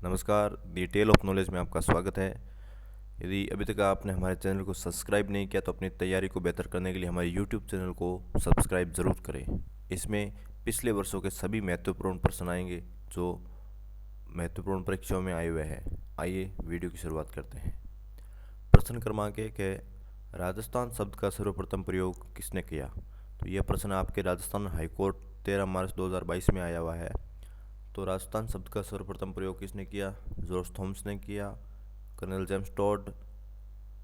नमस्कार, detail of knowledge में आपका स्वागत है। यदि अभी तक आपने हमारे चैनल को सब्सक्राइब नहीं किया तो अपनी तैयारी को बेहतर करने के लिए हमारे यूट्यूब चैनल को सब्सक्राइब ज़रूर करें। इसमें पिछले वर्षों के सभी महत्वपूर्ण प्रश्न आएंगे जो महत्वपूर्ण परीक्षाओं में आए हुए हैं। आइए वीडियो की शुरुआत करते हैं। प्रश्न क्रमांक 1 है, राजस्थान शब्द का सर्वप्रथम प्रयोग किसने किया? तो यह प्रश्न आपके राजस्थान हाईकोर्ट 13 मार्च 2022 में आया हुआ है। तो राजस्थान शब्द का सर्वप्रथम प्रयोग किसने किया? जॉर्ज थॉमस ने किया, कर्नल जेम्स टॉड,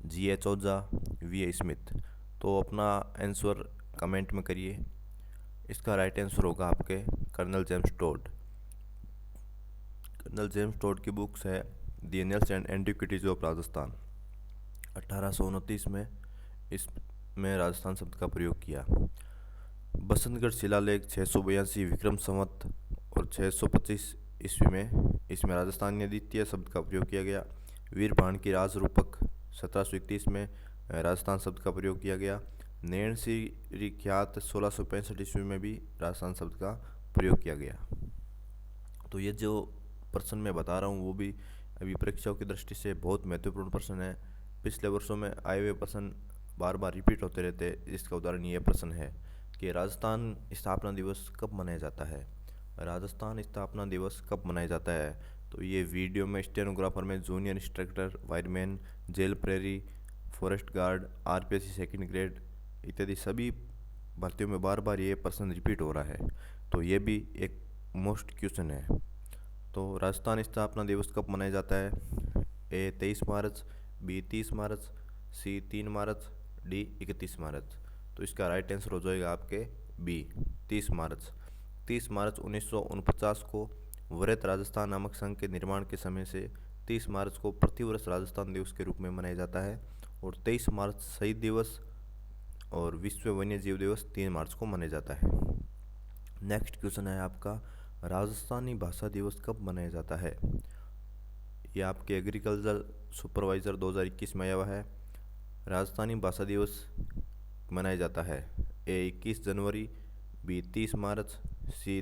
जी.एच. ओजा, वी.ए. स्मिथ। तो अपना आंसर कमेंट में करिए। इसका राइट आंसर होगा आपके colonel James Tod. Colonel James Tod की बुक्स है the annals and antiquities of Rajasthan. 1829 में इसमें राजस्थान शब्द का प्रयोग किया। बसंतगढ़ शिलालेख 682 विक्रम संवत और 625 ईस्वी में इसमें राजस्थानी द्वितीय शब्द का प्रयोग किया गया। वीरभान की राज रूपक 1731 में राजस्थान शब्द का प्रयोग किया गया। नैण श्री ख्यात 1665 ईस्वी में भी राजस्थान शब्द का प्रयोग किया गया। तो ये जो प्रश्न मैं बता रहा हूँ वो भी अभी परीक्षाओं की दृष्टि से बहुत महत्वपूर्ण प्रश्न है। पिछले वर्षों में आए हुए प्रश्न बार बार रिपीट होते रहते हैं। इसका उदाहरण ये प्रश्न है कि राजस्थान स्थापना दिवस कब मनाया जाता है? राजस्थान स्थापना दिवस कब मनाया जाता है? तो ये वीडियो में स्टेनोग्राफर में जूनियर इंस्ट्रक्टर, वायरमैन, जेल प्रेरी, forest guard, RPSC second grade इत्यादि सभी भर्तियों में बार बार ये प्रश्न रिपीट हो रहा है। तो ये भी एक मोस्ट क्वेश्चन है। तो राजस्थान स्थापना दिवस कब मनाया जाता है? ए 23 मार्च, बी 30 मार्च, सी 3 मार्च, डी 31 मार्च। तो इसका राइट आंसर हो जाएगा आपके बी 30 मार्च। 30 मार्च 1949 को वृहत राजस्थान नामक संघ के निर्माण के समय से 30 मार्च को प्रतिवर्ष राजस्थान दिवस के रूप में मनाया जाता है और 23 मार्च शहीद दिवस और विश्व वन्य जीव दिवस 3 मार्च को मनाया जाता है। नेक्स्ट क्वेश्चन है आपका, राजस्थानी भाषा दिवस कब मनाया जाता है? ये आपके एग्रीकल्चर सुपरवाइज़र 2021 में आया हुआ है। राजस्थानी भाषा दिवस मनाया जाता है ए 21 जनवरी, बी 30 मार्च, सी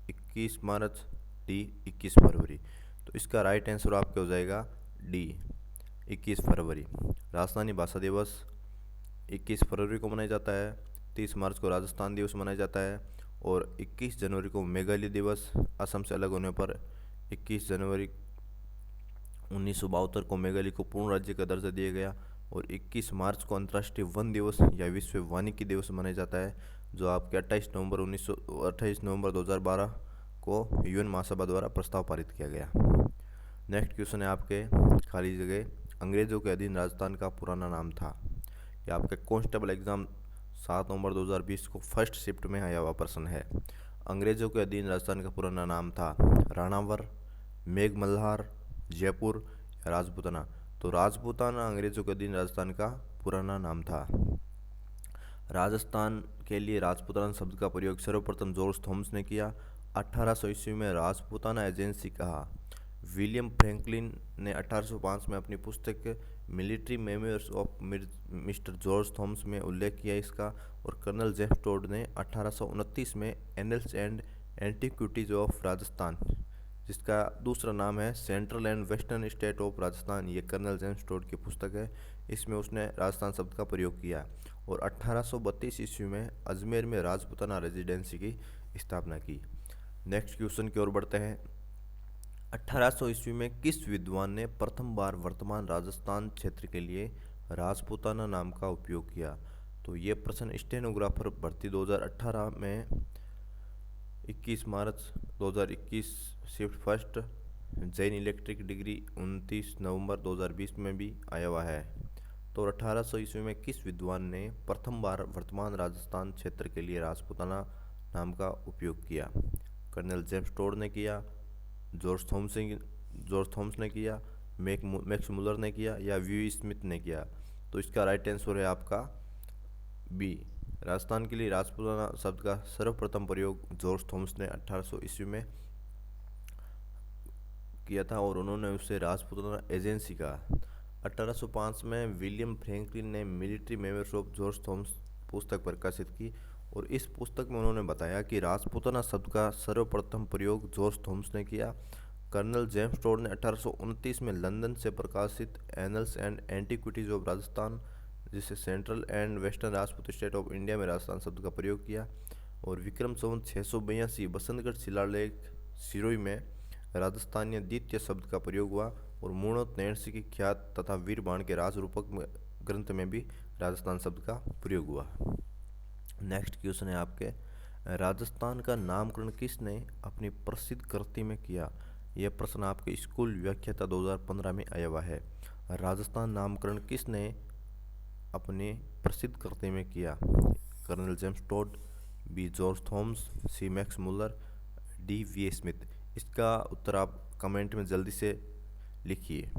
21 मार्च, डी 21 फरवरी। तो इसका राइट आंसर आपके हो जाएगा डी 21 फरवरी। राजस्थानी भाषा दिवस 21 फरवरी को मनाया जाता है। 30 मार्च को राजस्थान दिवस मनाया जाता है और 21 जनवरी को मेघालय दिवस, असम से अलग होने पर 21 जनवरी 1972 को मेघालय को पूर्ण राज्य का दर्जा दिया गया और 21 मार्च को अंतर्राष्ट्रीय वन दिवस या विश्व वानिकी दिवस मनाया जाता है, जो आपके 28 नवंबर 2012 को यूएन महासभा द्वारा प्रस्ताव पारित किया गया। नेक्स्ट क्वेश्चन है आपके खाली जगह, अंग्रेजों के अधीन राजस्थान का पुराना नाम था। यह आपके कांस्टेबल एग्जाम 7 नवंबर 2020 को फर्स्ट शिफ्ट में आया हुआ प्रश्न है। अंग्रेजों के अधीन राजस्थान का पुराना नाम था राणावर, मेघ मल्हार, जयपुर या राजपूताना। तो राजपूताना अंग्रेजों के अधीन राजस्थान का पुराना नाम था। राजस्थान के लिए राजपूताना शब्द का प्रयोग सर्वप्रथम जॉर्ज थॉमस ने किया। 1800 ईस्वी में राजपूताना एजेंसी कहा। विलियम फ्रैंकलिन ने 1805 में अपनी पुस्तक military memoirs of mister George Thomas में उल्लेख किया इसका। और कर्नल जेम्स टोड ने 1829 में annuls and antiquities of Rajasthan, जिसका दूसरा नाम है central and western state of Rajasthan, ये कर्नल जेम्स टोड की पुस्तक है, इसमें उसने राजस्थान शब्द का प्रयोग किया। और 1832 ईस्वी में अजमेर में राजपूताना रेजिडेंसी की स्थापना की। नेक्स्ट क्वेश्चन की ओर बढ़ते हैं। 1800 ईस्वी में किस विद्वान ने प्रथम बार वर्तमान राजस्थान क्षेत्र के लिए राजपूताना नाम का उपयोग किया? तो ये प्रश्न स्टेनोग्राफर भर्ती 2018 में 21 मार्च 2021 shift first, Jain electric degree 29 नवंबर 2020 में भी आया हुआ है। तो 1800 ईस्वी में किस विद्वान ने प्रथम बार वर्तमान राजस्थान क्षेत्र के लिए राजपूताना नाम का उपयोग किया? कर्नल जेम्स टोड ने किया, जॉर्ज थॉमस ने किया, मैक्स मुलर ने किया या वी स्मिथ ने किया? तो इसका राइट आंसर है आपका बी। राजस्थान के लिए राजपूताना शब्द का सर्वप्रथम प्रयोग जॉर्ज थॉमस ने 1800 ईस्वी में किया था और उन्होंने उसे राजपूताना एजेंसी कहा। 1805 में विलियम फ्रैंकलिन ने military memoirs of George Thomas पुस्तक प्रकाशित की और इस पुस्तक में उन्होंने बताया कि राजपूताना शब्द का सर्वप्रथम प्रयोग जॉर्ज थॉमस ने किया। कर्नल जेम्स टोड ने 1829 में लंदन से प्रकाशित annals and antiquities of Rajasthan, जिसे central and western Rajput state of India में राजस्थान शब्द का प्रयोग किया। और विक्रम संवत 682 बसंतगढ़ शिलालेख सिरोही में राजस्थानीय द्वितीय शब्द का प्रयोग हुआ। और मूणत नैणसी की ख्यात तथा वीर बाण के राज रूपक ग्रंथ में भी राजस्थान शब्द का प्रयोग हुआ। नेक्स्ट क्वेश्चन है आपके, राजस्थान का नामकरण किसने अपनी प्रसिद्ध कृति में किया? यह प्रश्न आपके स्कूल व्याख्याता 2015 में आया हुआ है। राजस्थान नामकरण किसने अपने प्रसिद्ध कृति में किया? Colonel James Tod, B George Thomas, C Max Muller, D V Smith. इसका उत्तर आप कमेंट में जल्दी से लिखिए।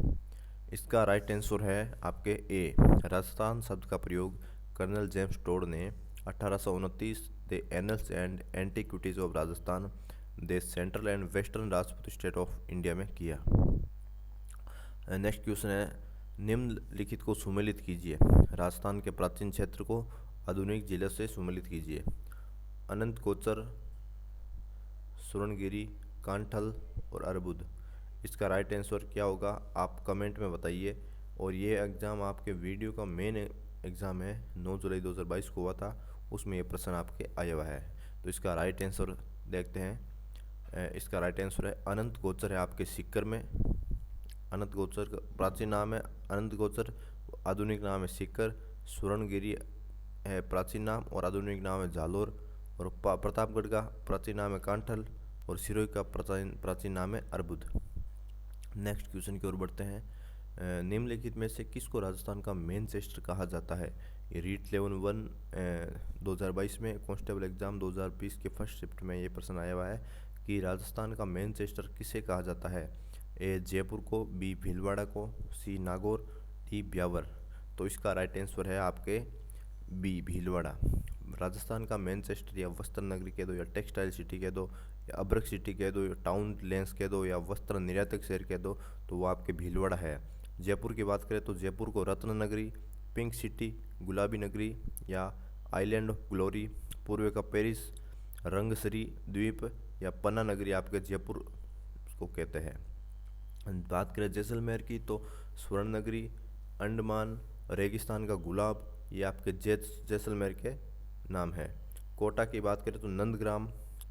इसका राइट आंसर है आपके ए, राजस्थान शब्द का प्रयोग कर्नल जेम्स टोड ने 1829 the annals and antiquities of Rajasthan, the central and western Rajput state of India में किया। नेक्स्ट क्वेश्चन है, निम्नलिखित को सुमेलित कीजिए। राजस्थान के प्राचीन क्षेत्र को आधुनिक जिले से सुमेलित कीजिए। अनंत कोचर, सुरणगिरी, कांठल और अरबुद। इसका राइट आंसर क्या होगा आप कमेंट में बताइए। और ये एग्ज़ाम आपके वीडियो का मेन एग्ज़ाम है, 9 जुलाई 2022 को हुआ था, उसमें ये प्रश्न आपके आया हुआ है। तो इसका राइट आंसर देखते हैं। इसका राइट आंसर है अनंत गोचर है आपके सीकर में। अनंत गोचर का प्राचीन नाम है अनंत गोचर, आधुनिक नाम है सीकर। सुरणगिरी है प्राचीन नाम और आधुनिक नाम है जालोर। और प्रतापगढ़ का प्राचीन नाम है कांठल और सिरोही का प्राचीन नाम है अरबुद। नेक्स्ट क्वेश्चन की ओर बढ़ते हैं। निम्नलिखित में से किसको राजस्थान का मैनचेस्टर कहा जाता है? ये रीट 11 2022 में कांस्टेबल एग्जाम 2020 के फर्स्ट शिफ्ट में ये प्रश्न आया हुआ है कि राजस्थान का मैनचेस्टर किसे कहा जाता है? ए जयपुर को, बी भीलवाड़ा को, सी नागौर, डी ब्यावर। तो इसका राइट आंसर है आपके बी भीलवाड़ा। राजस्थान का मैनचेस्टर या वस्त्र नगरी कह दो या टेक्सटाइल सिटी कह दो या अब्रक सिटी कह दो या टाउन लेंस कह दो या वस्त्र निर्यातक शहर कह दो, तो वो आपके भीलवाड़ा है। जयपुर की बात करें तो जयपुर को रत्न नगरी, पिंक सिटी, गुलाबी नगरी या आइलैंड ऑफ ग्लोरी, पूर्व का पेरिस, रंगसरी द्वीप या पन्ना नगरी आपके जयपुर को कहते हैं। बात करें जैसलमेर की तो स्वर्ण नगरी, अंडमान, रेगिस्तान का गुलाब, ये आपके जैसलमेर के नाम है। कोटा की बात करें तो नंदग्राम,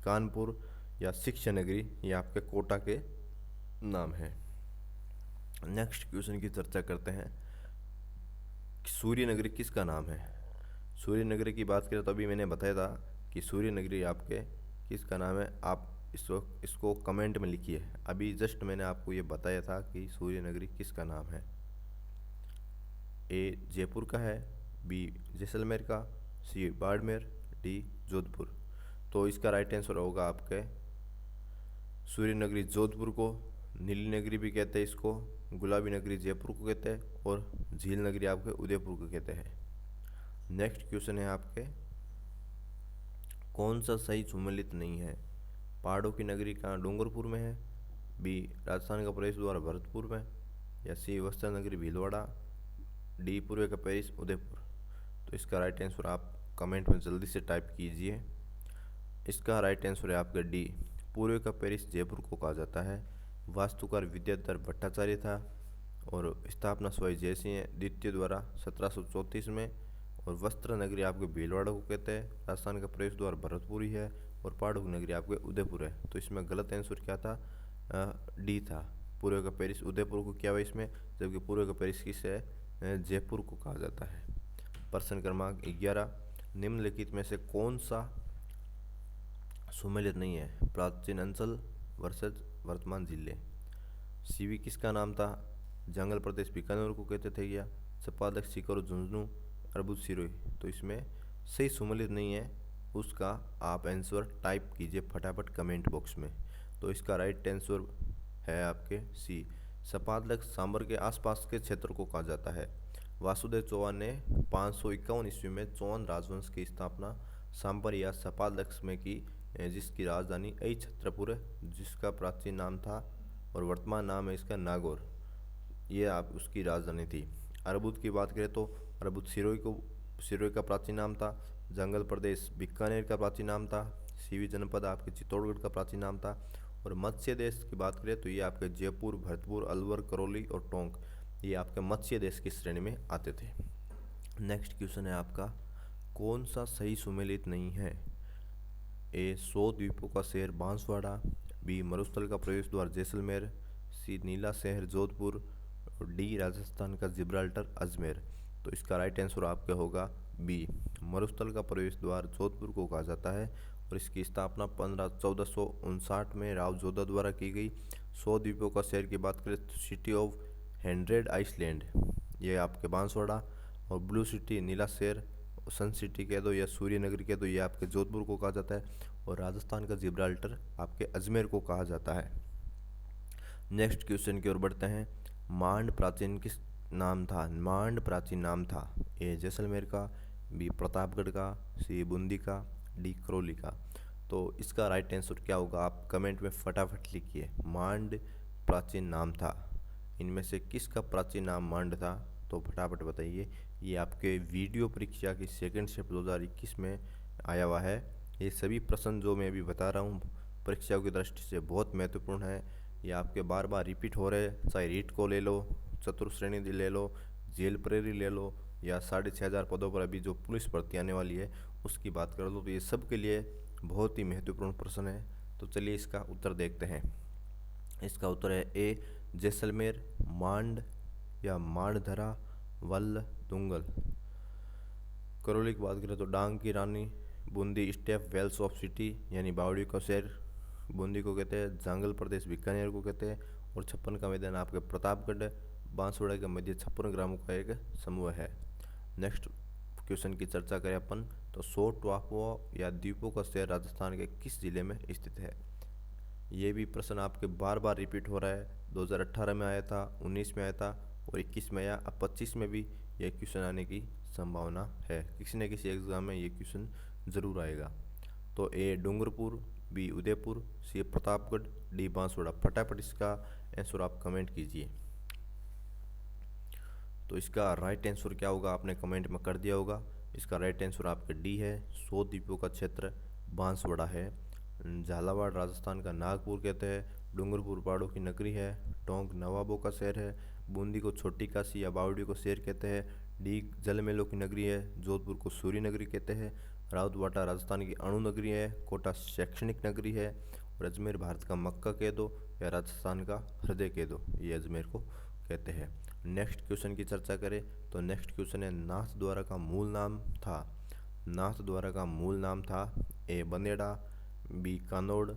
कानपुर या शिक्षा नगरी, ये आपके कोटा के नाम है। नेक्स्ट क्वेश्चन की चर्चा करते हैं, सूर्य नगरी किसका नाम है? सूर्य नगरी की बात करें तो अभी मैंने बताया था कि सूर्य नगरी आपके किसका नाम है। आप इसको कमेंट में लिखिए। अभी जस्ट मैंने आपको ये बताया था कि सूर्य नगरी किसका नाम है। ए जयपुर का है, बी जैसलमेर का, सी बाड़मेर, डी जोधपुर। तो इसका राइट आंसर होगा आपके सूर्य नगरी जोधपुर को, नीली नगरी भी कहते हैं इसको, गुलाबी नगरी जयपुर को कहते हैं और झील नगरी आपके उदयपुर को कहते हैं। नेक्स्ट क्वेश्चन है आपके, कौन सा सही सुमेलित नहीं है? पहाड़ों की नगरी कहाँ डूंगरपुर में है, बी राजस्थान का प्रवेश द्वार भरतपुर में, या सी वस्त्र नगरी भीलवाड़ा, डी पूर्व का पेरिस उदयपुर। तो इसका राइट आंसर आप कमेंट में जल्दी से टाइप कीजिए। इसका राइट आंसर है आपका डी, पूर्व का पेरिस जयपुर को कहा जाता है। वास्तुकार विद्याधर भट्टाचार्य था और स्थापना स्वाई जयसिंह द्वितीय द्वारा 1734 में। और वस्त्र नगरी आपके भीलवाड़ा को कहते हैं। राजस्थान का प्रवेश द्वार भरतपुर ही है और पहाड़ों की नगरी आपके उदयपुर है। तो इसमें गलत आंसर क्या था? डी था, पूर्व का पेरिस उदयपुर को किया हुआ इसमें, जबकि पूर्व का पेरिस किस है? जयपुर को कहा जाता है। प्रश्न क्रमांक 11, निम्नलिखित में से कौन सा सुमेलित नहीं है? प्राचीन अंचल वर्सेज वर्तमान जिले। सीवी किसका नाम था? जंगल प्रदेश बीकानेर को कहते थे क्या? संपादक सीकर झुंझुनू, अरबुद सिरोही। तो इसमें सही सुमेलित नहीं है, उसका आप आंसर टाइप कीजिए फटाफट कमेंट बॉक्स में। तो इसका राइट आंसर है आपके सी, संपादक सांबर के आसपास के क्षेत्र को कहा जाता है। वासुदेव चौहान ने 551 ईस्वी में चौहान राजवंश की स्थापना सांबर या सपादक में की, जिसकी राजधानी आई छत्रपुर है, जिसका प्राचीन नाम था और वर्तमान नाम है इसका नागौर। ये आप उसकी राजधानी थी। अरबुद की बात करें तो अरबुद सिरोही का प्राचीन नाम था। जंगल प्रदेश बीकानेर का प्राचीन नाम था। सीवी जनपद आपके चित्तौड़गढ़ का प्राचीन नाम था। और मत्स्य देश की बात करें तो ये आपके जयपुर, भरतपुर, अलवर, करौली और टोंक, ये आपके मत्स्य देश की श्रेणी में आते थे। नेक्स्ट क्वेश्चन है आपका, कौन सा सही सुमेलित नहीं है? ए 100 द्वीपों का शहर बांसवाड़ा, बी मरुस्थल का प्रवेश द्वार जैसलमेर, सी नीला शहर जोधपुर और डी राजस्थान का जिब्राल्टर अजमेर। तो इसका राइट आंसर आपका होगा बी, मरुस्थल का प्रवेश द्वार जोधपुर को कहा जाता है और इसकी स्थापना 1459 में राव जोधा द्वारा की गई। 100 द्वीपों का शहर की बात करें तो सिटी ऑफ 100 आइसलैंड, ये आपके बांसवाड़ा, और ब्लू सिटी नीला शहर, सन सिटी कह दो या सूर्य नगरी कह दो, ये आपके जोधपुर को कहा जाता है, और राजस्थान का जिब्राल्टर आपके अजमेर को कहा जाता है। नेक्स्ट क्वेश्चन की ओर बढ़ते हैं, मांड प्राचीन किस नाम था? मांड प्राचीन नाम था, ए जैसलमेर का, बी प्रतापगढ़ का, सी बूंदी का, डी करौली का। तो इसका राइट आंसर क्या होगा आप कमेंट में फटाफट लिखिए। मांड प्राचीन नाम था, इनमें से किसका प्राचीन नाम मांड था? तो फटाफट बताइए। ये आपके वीडियो परीक्षा की सेकंड शिफ्ट 2021 में आया हुआ है। ये सभी प्रश्न जो मैं अभी बता रहा हूँ परीक्षा की दृष्टि से बहुत महत्वपूर्ण है। ये आपके बार बार रिपीट हो रहे हैं, चाहे रीट को ले लो, चतुर्श्रेणी ले लो, जेल प्रेरी ले लो, या 6500 पदों पर अभी जो पुलिस भर्ती आने वाली है उसकी बात कर लो, तो ये सब के लिए बहुत ही महत्वपूर्ण प्रश्न है। तो चलिए इसका उत्तर देखते हैं। इसका उत्तर है ए जैसलमेर, मांड या मांडधरा, वल्ल, दुंगल। करौली की बात करें तो डांग की रानी, Bundi step wells of city यानी बावड़ी का शहर बूंदी को कहते हैं, जांगल प्रदेश बीकानेर को कहते हैं, और छप्पन का मैदान आपके प्रतापगढ़, बांसवाड़ा के मध्य 56 ग्रामों का एक समूह है। नेक्स्ट क्वेश्चन की चर्चा करें अपन तो 100 टापुओं या द्वीपों का शहर राजस्थान के किस जिले में स्थित है? ये भी प्रश्न आपके बार बार रिपीट हो रहा है। 2018 में आया था, 19 में आया था और 21 में आया, अब 25 में भी यह क्वेश्चन आने की संभावना है। किसी न किसी एग्जाम में ये क्वेश्चन जरूर आएगा। तो ए डूंगरपुर, बी उदयपुर, सी प्रतापगढ़, डी बांसवाड़ा। फटाफट इसका आंसर आप कमेंट कीजिए। तो इसका राइट आंसर क्या होगा आपने कमेंट में कर दिया होगा। इसका राइट आंसर आपका डी है, 100 द्वीपों का क्षेत्र बांसवाड़ा है। झालावाड़ राजस्थान का नागपुर कहते हैं, डूंगरपुर पहाड़ों की नगरी है, टोंक नवाबों का शहर है, बूंदी को छोटी काशी या बावड़ी को शहर कहते हैं, डी जलमेलों की नगरी है, जोधपुर को सूर्य नगरी कहते हैं, राउतवाटा राजस्थान की अणु नगरी है, कोटा शैक्षणिक नगरी है, और अजमेर भारत का मक्का कह दो या राजस्थान का हृदय कह दो, ये अजमेर को कहते हैं। नेक्स्ट क्वेश्चन की चर्चा करें तो नेक्स्ट क्वेश्चन है, नाथ द्वारा का मूल नाम था? नाथ द्वारा का मूल नाम था ए बंदेड़ा, बी कानोड़,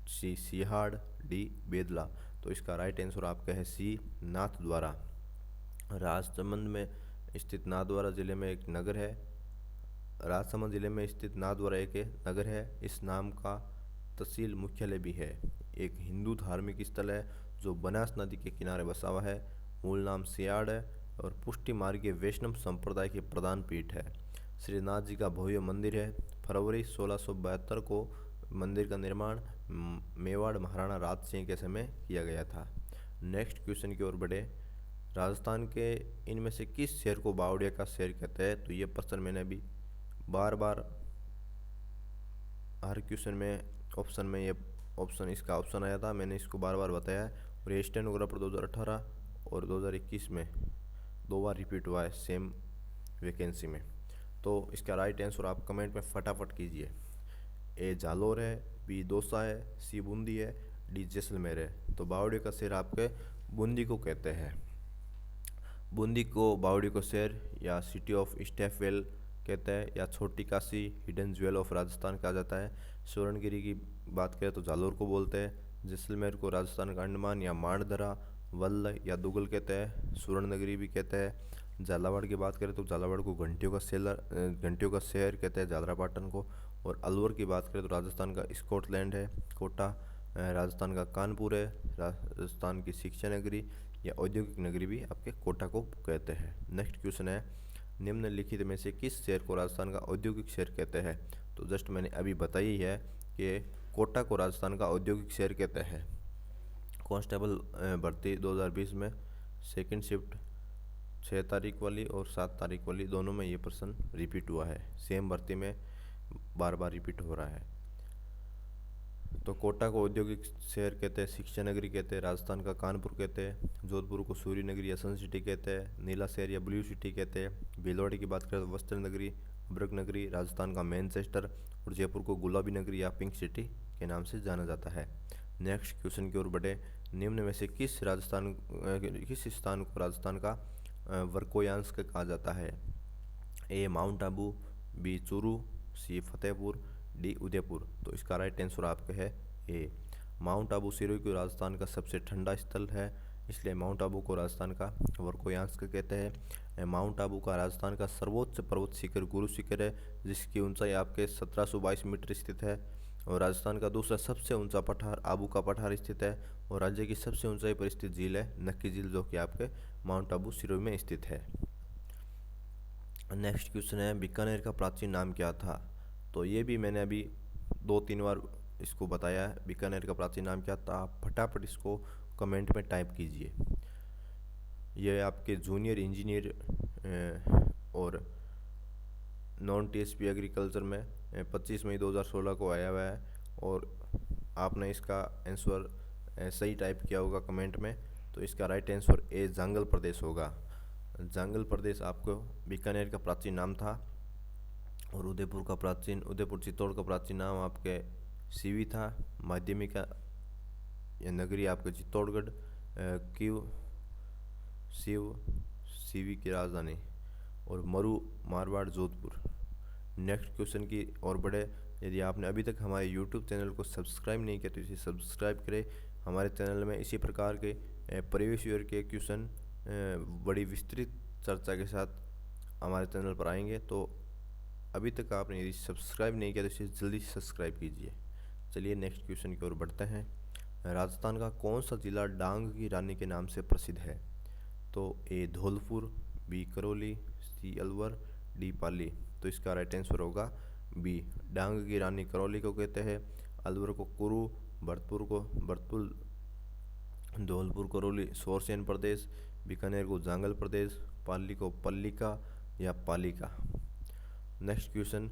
सी सिहाड़, डी बेदला। तो इसका राइट आंसर आपका है सी नाथ द्वारा। राजसमंद में स्थित नाथद्वारा जिले में एक नगर है। राजसमंद जिले में स्थित नाथद्वारा एक नगर है। इस नाम का तहसील मुख्यालय भी है। एक हिंदू धार्मिक स्थल है जो बनास नदी के किनारे बसा हुआ है। मूल नाम सियाड़ है और पुष्टि मार्गीय वैष्णव संप्रदाय की प्रधान पीठ है। श्रीनाथ जी का भव्य मंदिर है। फरवरी 1672 को मंदिर का निर्माण मेवाड़ महाराणा राज सिंह के समय किया गया था। नेक्स्ट क्वेश्चन की ओर बढ़े, राजस्थान के इनमें से किस शहर को बावड़िया का शहर कहते हैं? तो ये प्रश्न मैंने अभी बार बार हर क्वेश्चन में ऑप्शन में ये ऑप्शन इसका ऑप्शन आया था, मैंने इसको बार बार बताया है। और ये स्टेनोग्राफर 2018 और 2021 में 2 बार रिपीट हुआ है सेम वैकेंसी में। तो इसका राइट आंसर आप कमेंट में फटाफट कीजिए। ए जालोर है, बी दौसा है, सी बूंदी है, डी जैसलमेर है। तो बावड़ी का शहर आपके बूंदी को कहते हैं। बूंदी को बावड़ी को शहर या सिटी ऑफ स्टेफवेल कहते हैं या छोटी Kashi hidden jewel of Rajasthan कहा जाता है। स्वर्णगिरी की बात करें तो जालोर को बोलते हैं। जैसलमेर को राजस्थान का अंडमान या मांडधरा, वल्ल या दुगल कहते हैं, स्वर्ण नगरी भी कहते हैं। झालावाड़ की बात करें तो झालावाड़ को घंटियों का शहर कहते हैं, झालरापाटन को। और अलवर की बात करें तो राजस्थान का स्कॉटलैंड है। कोटा राजस्थान का कानपुर है। राजस्थान की शिक्षा नगरी या औद्योगिक नगरी भी आपके कोटा को कहते हैं। नेक्स्ट क्वेश्चन है, निम्नलिखित में से किस शहर को राजस्थान का औद्योगिक शहर कहते हैं? तो जस्ट मैंने अभी बताई है कि कोटा को राजस्थान का औद्योगिक शहर कहते हैं। कांस्टेबल भर्ती 2020 में सेकंड शिफ्ट 6 तारीख वाली और 7 तारीख वाली दोनों में ये प्रश्न रिपीट हुआ है। सेम भर्ती में बार बार रिपीट हो रहा है। तो कोटा को औद्योगिक शहर कहते हैं, शिक्षा नगरी कहते हैं, राजस्थान का कानपुर कहते हैं, जोधपुर को सूर्य नगरी या सन सिटी कहते हैं, नीला शहर या ब्लू सिटी कहते हैं, भीलवाड़ी की बात करें तो वस्त्र नगरी, अब्रक नगरी, राजस्थान का मैनचेस्टर, और जयपुर को गुलाबी नगरी या पिंक सिटी के नाम से जाना जाता है। नेक्स्ट क्वेश्चन की ओर बढ़े। निम्न में से किस स्थान को राजस्थान का वर्कोयांस्क कहा जाता है? ए माउंट आबू, बी चूरू, सी फतेहपुर, डी उदयपुर। तो इसका राइट आंसर आपका है ए माउंट आबू। सिरोही को राजस्थान का सबसे ठंडा स्थल है, इसलिए माउंट आबू को राजस्थान का वर्कोयांस्क कहते हैं। माउंट आबू का राजस्थान का सर्वोच्च पर्वत शिखर गुरु शिखर है, जिसकी ऊंचाई आपके 1722 मीटर स्थित है। और राजस्थान का दूसरा सबसे ऊंचा पठार आबू का पठार स्थित है। और राज्य की सबसे ऊंचाई पर स्थित झील है नक्की झील, जो कि आपके माउंट आबू सिरोही में स्थित है। नेक्स्ट क्वेश्चन है, बीकानेर का प्राचीन नाम क्या था? तो ये भी मैंने अभी 2-3 बार इसको बताया है। बीकानेर का प्राचीन नाम क्या था? आप फटाफट इसको कमेंट में टाइप कीजिए। ये आपके जूनियर इंजीनियर और नॉन टीएसपी एग्रीकल्चर में 25 मई 2016 को आया हुआ है। और आपने इसका आंसर सही टाइप किया होगा कमेंट में, तो इसका राइट आंसर ए जांगल प्रदेश होगा। जांगल प्रदेश आपको बीकानेर का प्राचीन नाम था। और उदयपुर चित्तौड़ का प्राचीन नाम आपके सीवी था। माध्यमिक या नगरी आपके चित्तौड़गढ़, सीवी की राजधानी, और मरु मारवाड़ जोधपुर। नेक्स्ट क्वेश्चन की ओर बढ़े। यदि आपने अभी तक हमारे यूट्यूब चैनल को सब्सक्राइब नहीं किया तो इसे सब्सक्राइब करें। हमारे चैनल में इसी प्रकार के प्रीवियस ईयर के क्वेश्चन बड़ी विस्तृत चर्चा के साथ हमारे चैनल पर आएंगे। तो अभी तक आपने यदि सब्सक्राइब नहीं किया तो इसे जल्दी सब्सक्राइब कीजिए। चलिए नेक्स्ट क्वेश्चन की ओर बढ़ते हैं। राजस्थान का कौन सा जिला डांग की रानी के नाम से प्रसिद्ध है? तो ए धौलपुर, बी करौली, सी अलवर, डी पाली। तो इसका राइट आंसर होगा बी। डांग की रानी करौली को कहते हैं, अलवर को कुरु, भरतपुर, धौलपुर करौली सोरसेन प्रदेश, बीकानेर को जांगल प्रदेश, पाली को पल्लिका या पालिका। नेक्स्ट क्वेश्चन,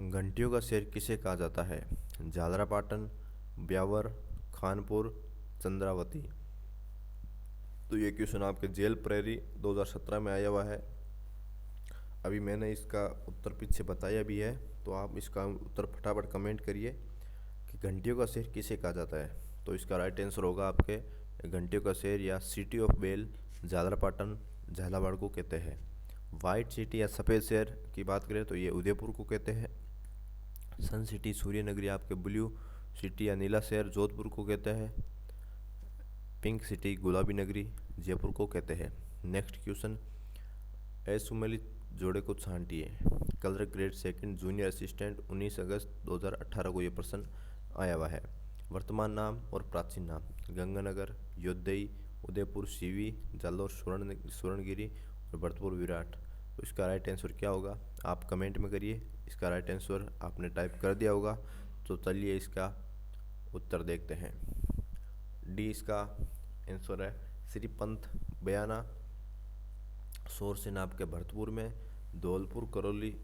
घंटियों का शहर किसे कहा जाता है? झालरापाटन, ब्यावर, खानपुर, चंद्रावती। तो ये क्वेश्चन आपके जेल प्रेरी 2017 में आया हुआ है। अभी मैंने इसका उत्तर पीछे बताया भी है, तो आप इसका उत्तर फटाफट कमेंट करिए कि घंटियों का शहर किसे कहा जाता है। तो इसका राइट आंसर होगा आपके घंटियों का शहर या city of bell Jhalrapatan, Jhalawar को कहते हैं। वाइट सिटी या सफ़ेद शहर की बात करें तो ये उदयपुर को कहते हैं। सन सिटी सूर्य नगरी आपके ब्लू सिटी या नीला शहर जोधपुर को कहते हैं। पिंक सिटी गुलाबी नगरी जयपुर को कहते हैं। नेक्स्ट क्वेश्चन, असुमेलित जोड़े को छांटिए। Clerk grade second junior assistant 19 अगस्त 2018 को ये प्रश्न आया हुआ है। वर्तमान नाम और प्राचीन नाम: गंगानगर, योद्धई, उदयपुर सीवी, जालोर सुवर्णगिरी और भरतपुर विराट। तो इसका राइट आंसर क्या होगा आप कमेंट में करिए। इसका राइट आंसर आपने टाइप कर दिया होगा, तो चलिए इसका उत्तर देखते हैं। डी इसका आंसर है। श्रीपंथ बयाना सोरसेन आपके भरतपुर में, धौलपुर करौली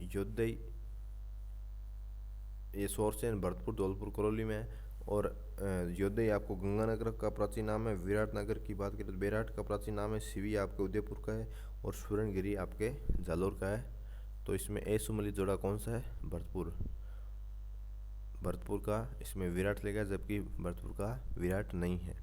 योद्धई, ये सोरसेन भरतपुर धौलपुर करौली में, और योद्धई आपको गंगानगर का प्राचीन नाम है। विराट नगर की बात करें तो बेराट का प्राचीन नाम है। सीवी आपके उदयपुर का है और सुवर्णगिरी आपके जालोर का है। तो इसमें असुमेलित जोड़ा कौन सा है? भरतपुर का इसमें विराट लेगा, जबकि भरतपुर का विराट नहीं है।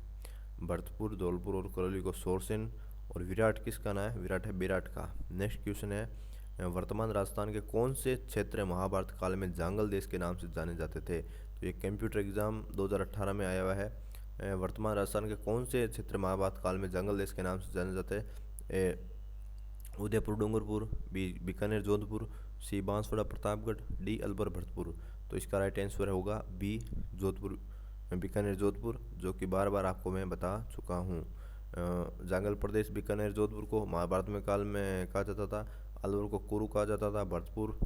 भरतपुर, धौलपुर और करौली को सोरसेन, और विराट किसका नाम है? विराट है बेराट का। नेक्स्ट क्वेश्चन है, वर्तमान राजस्थान के कौन से क्षेत्र महाभारत काल में जांगल देश के नाम से जाने जाते थे? तो ये कंप्यूटर एग्जाम 2018 में आया हुआ है। वर्तमान राजस्थान के कौन से क्षेत्र महाभारत काल में जांगल देश के नाम से जाने जाते हैं? उदयपुर डूंगरपुर, बी बीकानेर जोधपुर, सी बांसवाड़ा प्रतापगढ़, डी अलवर भरतपुर। तो इसका राइट आंसर होगा बी जोधपुर, बीकानेर जोधपुर, जो कि बार बार आपको मैं बता चुका हूँ। जांगल प्रदेश बीकानेर जोधपुर को महाभारत में काल में कहा जाता था। अलवर को कुरु कहा जाता था। भरतपुर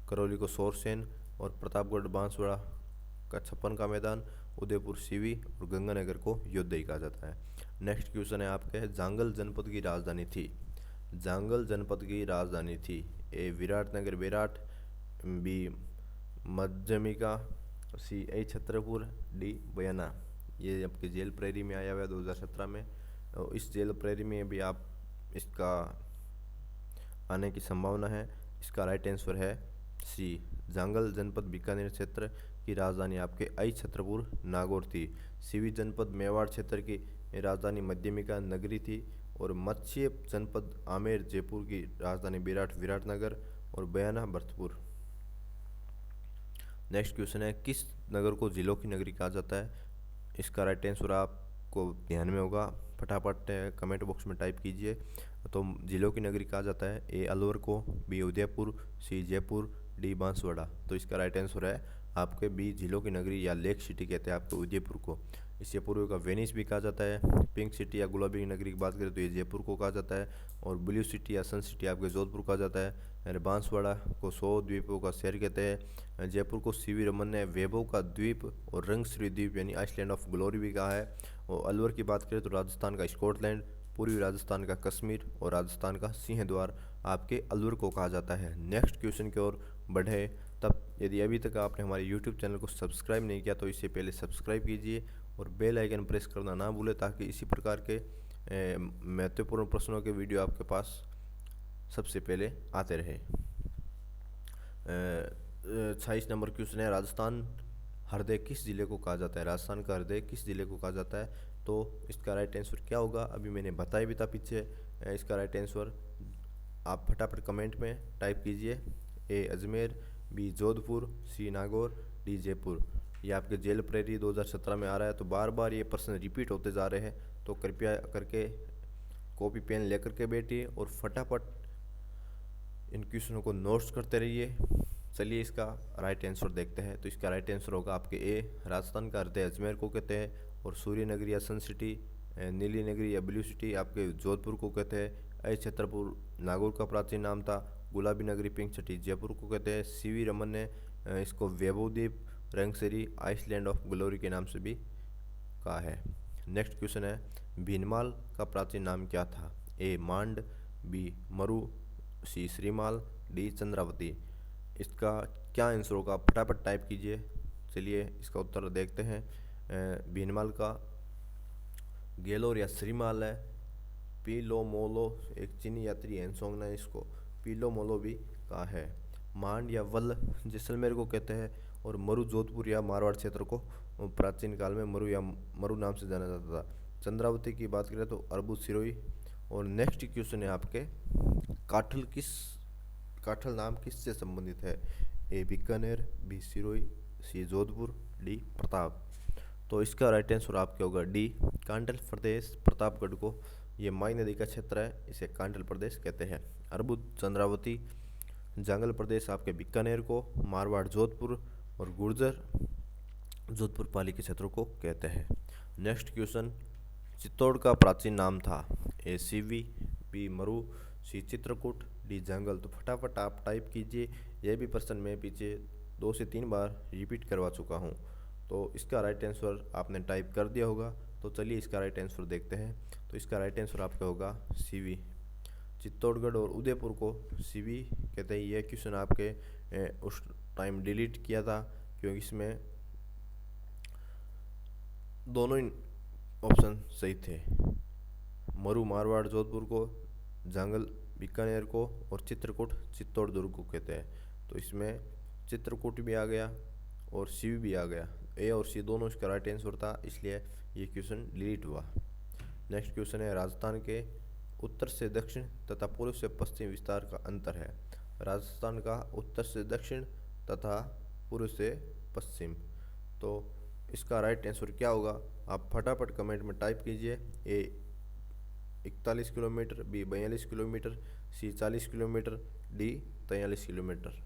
करौली को सोरसेन, और प्रतापगढ़ बांसवाड़ा का 56 का मैदान, उदयपुर सीवी और गंगानगर को योद्धई कहा जाता है। नेक्स्ट क्वेश्चन है आपके, जांगल जनपद की राजधानी थी। जांगल जनपद की राजधानी थी ए विराटनगर बेराट, बी मध्यमिका सी ए छतरपुर, डी बयाना। ये आपके जेल प्रेरी में आया हुआ है 2017 में। और इस जेल प्रेरी में भी आप इसका आने की संभावना है। इसका राइट आंसर है सी, जांगल जनपद बीकानेर क्षेत्र की राजधानी आपके आई छतरपुर नागौर थी। सीवी जनपद मेवाड़ क्षेत्र की राजधानी मध्यमिका नगरी थी। और मत्स्य जनपद आमेर जयपुर की राजधानी विराटनगर। और बयाना भरतपुर। नेक्स्ट क्वेश्चन है, किस नगर को जिलों की नगरी कहा जाता है? इसका राइट आंसर आपको ध्यान में होगा, फटाफट कमेंट बॉक्स में टाइप कीजिए। तो जिलों की नगरी कहा जाता है ए अलवर को, बी उदयपुर, सी जयपुर, डी बांसवाड़ा। तो इसका राइट आंसर है आपके बी, जिलों की नगरी या लेक सिटी कहते हैं आपको उदयपुर को। इस जयपुर का वेनिस भी कहा जाता है। पिंक सिटी या गुलाबी नगरी की बात करें तो ये जयपुर को कहा जाता है। और ब्लू सिटी या सन सिटी आपके जोधपुर कहा जाता है। और बांसवाड़ा को 100 द्वीपों का शहर कहते हैं। जयपुर को सीवी रमन ने वैभव का द्वीप और रंगश्री द्वीप यानी आइसलैंड ऑफ ग्लोरी भी कहा है। और अलवर की बात करें तो राजस्थान का स्कॉटलैंड, पूर्वी राजस्थान का कश्मीर और राजस्थान का सिंहद्वार आपके अलवर को कहा जाता है। नेक्स्ट क्वेश्चन की ओर बढ़े तब यदि अभी तक आपने हमारे यूट्यूब चैनल को सब्सक्राइब नहीं किया तो इससे पहले सब्सक्राइब कीजिए और बेल आइकन प्रेस करना ना भूलें, ताकि इसी प्रकार के महत्वपूर्ण प्रश्नों के वीडियो आपके पास सबसे पहले आते रहे। 26 नंबर क्वेश्चन है, राजस्थान हृदय किस जिले को कहा जाता है? राजस्थान का हृदय किस जिले को कहा जाता है? तो इसका राइट आंसर क्या होगा, अभी मैंने बताया भी था पीछे। इसका राइट आंसर आप फटाफट कमेंट में टाइप कीजिए। ए अजमेर, बी जोधपुर, सी नागौर, डी जयपुर। ये आपके जेल प्रेरी 2017 में आ रहा है, तो बार बार ये प्रश्न रिपीट होते जा रहे हैं, तो कृपया करके कॉपी पेन लेकर के बैठिए और फटाफट इन क्वेश्चनों को नोट्स करते रहिए। चलिए इसका राइट आंसर देखते हैं। तो इसका राइट आंसर होगा आपके ए, राजस्थान का हृदय अजमेर को कहते हैं। और सूर्य नगरी या सन सिटी, नीली नगरी या ब्लू सिटी आपके जोधपुर को कहते हैं। ऐ छतरपुर नागौर का प्राचीन नाम था। गुलाबी नगरी पिंक सिटी जयपुर को कहते हैं। सीवी रमन ने इसको वैभव द्वीप, रंगसरी, आइसलैंड ऑफ ग्लोरी के नाम से भी कहा है। नेक्स्ट क्वेश्चन है, भीनमाल का प्राचीन नाम क्या था? ए मांड, बी मरु, सी श्रीमाल, डी चंद्रावती। इसका क्या आंसर होगा, फटाफट टाइप कीजिए। चलिए इसका उत्तर देखते हैं। भीनमाल का गेलोर या श्रीमाल है। पीलो मोलो, एक चीनी यात्री हेनसोंग ने इसको पीलो मोलो भी कहा है। मांड या वल जैसलमेर को कहते हैं। और मरु जोधपुर या मारवाड़ क्षेत्र को प्राचीन काल में मरु या मरु नाम से जाना जाता था। चंद्रावती की बात करें तो अरबुद सिरोही। और नेक्स्ट क्वेश्चन है आपके, काठल नाम किससे संबंधित है? ए बीकानेर, बी सिरोही, सी जोधपुर, डी प्रताप। तो इसका राइट आंसर आपके होगा डी, कांडल प्रदेश प्रतापगढ़ को, ये माई नदी का क्षेत्र है, इसे कांडल प्रदेश कहते हैं। अरबुद चंद्रावती जंगल प्रदेश आपके बीकानेर को, मारवाड़ जोधपुर और गुर्जर जोधपुर पाली के क्षेत्रों को कहते हैं। नेक्स्ट क्वेश्चन, चित्तौड़ का प्राचीन नाम था? ए सीवी, बी मरु, सी चित्रकूट, डी जंगल। तो फटाफट आप टाइप कीजिए। यह भी प्रश्न मैं पीछे 2 से 3 बार रिपीट करवा चुका हूँ, तो इसका राइट आंसर आपने टाइप कर दिया होगा। तो चलिए इसका राइट आंसर देखते हैं। तो इसका राइट आंसर आपका होगा सीवी। चित्तौड़गढ़ और उदयपुर को सीवी कहते हैं। यह क्वेश्चन आपके उस टाइम डिलीट किया था, क्योंकि इसमें दोनों ही ऑप्शन सही थे। मरु मारवाड़ जोधपुर को, जंगल बीकानेर को और चित्रकूट चित्तौड़ दुर्ग को कहते हैं। तो इसमें चित्रकूट भी आ गया और सीवी भी आ गया। ए और सी दोनों इसका राइट आंसर था, इसलिए ये क्वेश्चन डिलीट हुआ। नेक्स्ट क्वेश्चन है, राजस्थान के उत्तर से दक्षिण तथा पूर्व से पश्चिम विस्तार का अंतर है? राजस्थान का उत्तर से दक्षिण तथा पूर्व से पश्चिम। तो इसका राइट आंसर क्या होगा, आप फटाफट कमेंट में टाइप कीजिए। ए 41 किलोमीटर, बी 42 किलोमीटर, सी 40 किलोमीटर, डी 43 किलोमीटर।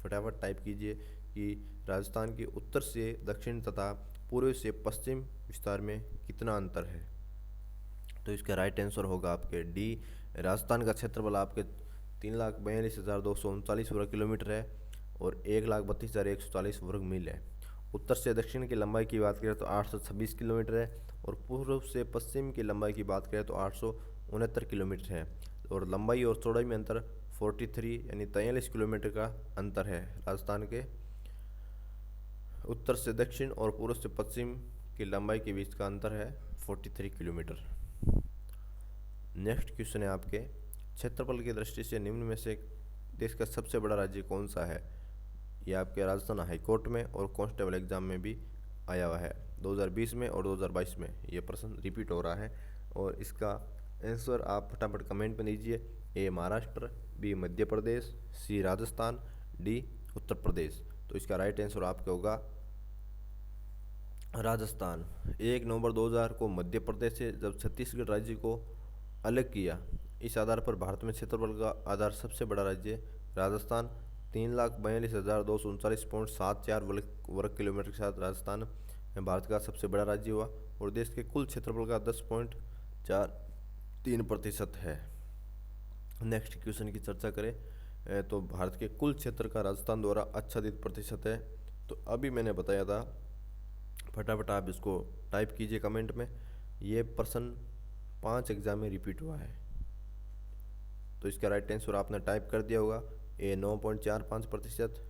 फटाफट टाइप कीजिए कि राजस्थान के उत्तर से दक्षिण तथा पूर्व से पश्चिम विस्तार में कितना अंतर है। तो इसका राइट आंसर होगा आपके डी, राजस्थान का क्षेत्रफल आपके 3,42,239 वर्ग किलोमीटर है और 1,32,140 वर्ग मील है। उत्तर से दक्षिण की लंबाई की बात करें तो 826 किलोमीटर है और पूर्व से पश्चिम की लंबाई की बात करें तो 869 किलोमीटर है। और लंबाई और चौड़ाई में अंतर 43 यानी 43 किलोमीटर का अंतर है राजस्थान के उत्तर से दक्षिण और पूर्व से पश्चिम की लंबाई के बीच का अंतर है 43 किलोमीटर। नेक्स्ट क्वेश्चन है आपके, क्षेत्रफल की दृष्टि से निम्न में से देश का सबसे बड़ा राज्य कौन सा है। ये आपके राजस्थान हाईकोर्ट में और कांस्टेबल एग्जाम में भी आया हुआ है 2020 में और 2022 में। ये प्रश्न रिपीट हो रहा है और इसका आंसर आप फटाफट कमेंट में दीजिए। ए महाराष्ट्र, बी मध्य प्रदेश, सी राजस्थान, डी उत्तर प्रदेश। तो इसका राइट आंसर आपका होगा राजस्थान। 1 नवंबर 2000 को मध्य प्रदेश से जब छत्तीसगढ़ राज्य को अलग किया, इस आधार पर भारत में क्षेत्रफल का आधार सबसे बड़ा राज्य राजस्थान 3,42,239.74 वर्ग किलोमीटर के साथ राजस्थान भारत का सबसे बड़ा राज्य हुआ और देश के कुल क्षेत्रफल का 10.43% है। नेक्स्ट क्वेश्चन की चर्चा करें तो भारत के कुल क्षेत्र का राजस्थान द्वारा आच्छादित प्रतिशत है। तो अभी मैंने बताया था, फटाफट आप इसको टाइप कीजिए कमेंट में। ये प्रश्न 5 एग्जाम में रिपीट हुआ है, तो इसका राइट आंसर आपने टाइप कर दिया होगा। ए 9.45%,